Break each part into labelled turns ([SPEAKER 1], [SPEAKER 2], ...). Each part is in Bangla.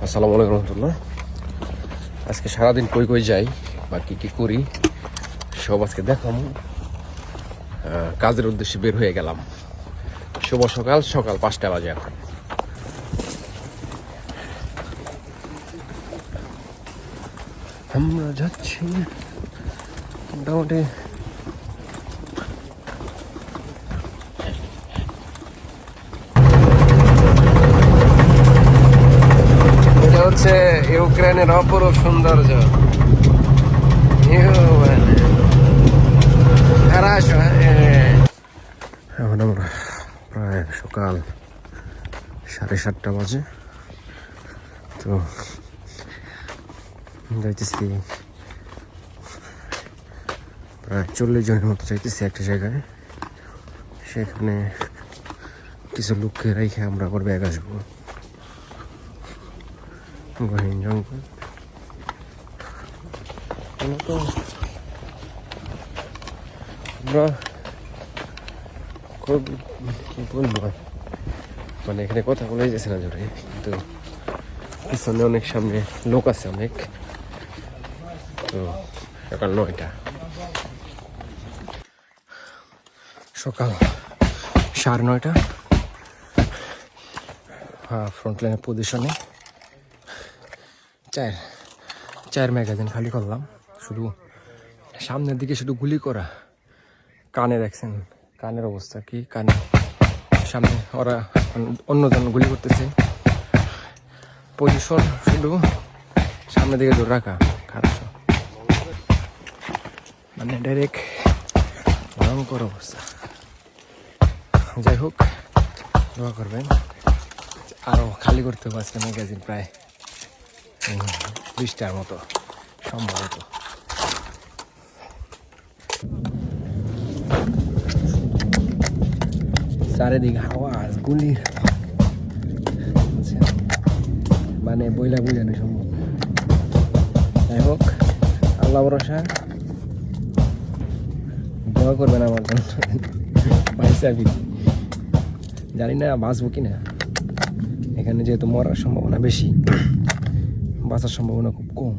[SPEAKER 1] আসসালামু আলাইকুম রহমতুল্লাহ। আজকে সারাদিন কই কই যাই বা কী কী করি সব আজকে দেখাম। কাজের উদ্দেশ্যে বের হয়ে গেলাম। শুভ সকাল, সকাল 5টা বাজে এখন। আমরা যাচ্ছি মোটামুটি এটা হচ্ছে ইউক্রেনের অপরূপ সৌন্দর্য। এখন আমরা প্রায় সকাল 7:30 বাজে, তো যাইতেছি প্রায় 40 জনের মতো যাইতেছি একটা জায়গায়। সেখানে কিছু লোককে রেখে আমরা আবার ব্যাগ আসবো গহীন জঙ্গল। তো আমরা খুব কি বলবো, মানে এখানে কথা বলে যাচ্ছে না জোরে, কিন্তু পিছনে অনেক সামনে লোক আছে অনেক। তো সকাল 9টা, সকাল 9:30। ফ্রন্ট লাইনের পজিশনে চার ম্যাগাজিন খালি করলাম। শুধু সামনের দিকে শুধু গুলি করা। কানে দেখছেন কানের অবস্থা কি, কানে সামনে ওরা অন্যজন গুলি করতেছে। পজিশন শুধু সামনের দিকে জোর রাখা, খারাপ মানে ডাইরেক্ট ভয়ঙ্কর অবস্থা। যাই হোক, দোয়া করবেন। আরও খালি করতে হবে আজকে ম্যাগাজিন, প্রায় 20টার মতো সম্ভবত। চারিদিকে আওয়াজ গুলির, মানে বইলা বুঝানো সম্ভব। যাই হোক, আল্লাহ ভরসা, দোয়া করবেন আমার জন্য। জানি না বাঁচবো কিনা। এখানে যেহেতু মরার সম্ভাবনা বেশি, বাঁচার সম্ভাবনা খুব কম।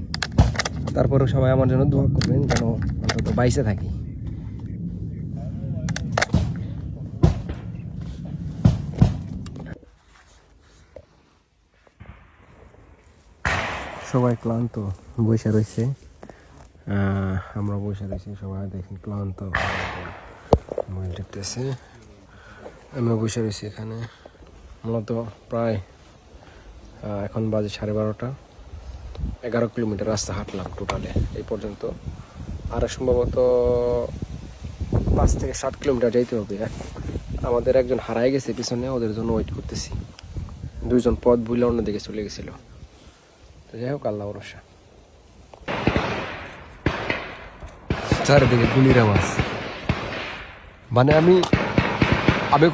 [SPEAKER 1] তারপরেও সবাই আমার জন্য দোয়া করবেন যেন অন্তত বাইসে থাকি। সবাই ক্লান্ত বসে রয়েছে, আমরা বসে রয়েছি সবাই, দেখেন ক্লান্ত মোবাইল টিপতেছে। আমরা বসে রয়েছি এখানে মূলত প্রায় এখন বাজে 12:30। 11 কিলোমিটার রাস্তা হাঁটলাম টোটালে এই পর্যন্ত। আর সম্ভবত 5 থেকে 7 কিলোমিটার যাইতে হবে। আমাদের একজন হারাই গেছে পিছনে, ওদের জন্য ওয়েট করতেছি। 2জন পথ ভুলে অন্যদিকে চলে গেছিল। তো যাই হোক, আল্লাহ ভরসা। চারিদিকে গুলির আওয়াজ। মানে আমি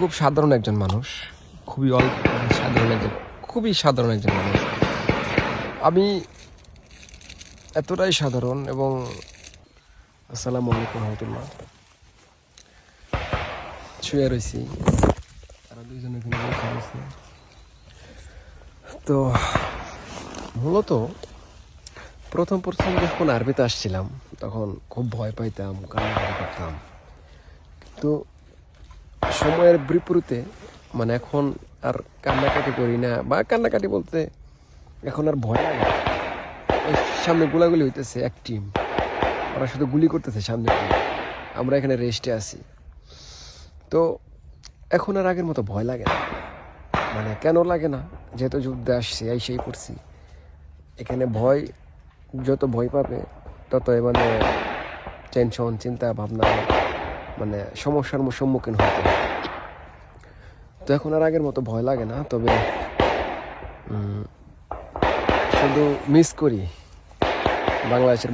[SPEAKER 1] খুব সাধারণ একজন মানুষ, খুবই সাধারণ একজন মানুষ। আমি এতটাই সাধারণ এবং আসসালামু আলাইকুম রহমতুল্লাহ শুয়ে রয়েছি। তারা 2জন এখানে বসে রয়েছে। তো মূলত প্রথম যখন আরবিতে আসছিলাম তখন খুব ভয় পাইতাম, কান্নাকাটি করতাম। কিন্তু সময়ের বিপরীতে মানে এখন আর কান্নাকাটি করি না, বা কান্নাকাটি বলতে এখন আর ভয় লাগে না। সামনে গোলাগুলি হইতেছে, এক টিম, ওরা শুধু গুলি করতেছে সামনে, আমরা এখানে রেস্টে আছি। তো এখন আর আগের মতো ভয় লাগে না। মানে কেন লাগে না, যেহেতু যুদ্ধে আসছি, সেই পড়ছি এখানে। যত ভয় পাবে তত মানে টেনশন, চিন্তা ভাবনা, মানে সমস্যার সম্মুখীন হতে। তো এখন আর আগের মতো ভয় লাগে না। তবে শুধু মিস করি বাংলাদেশের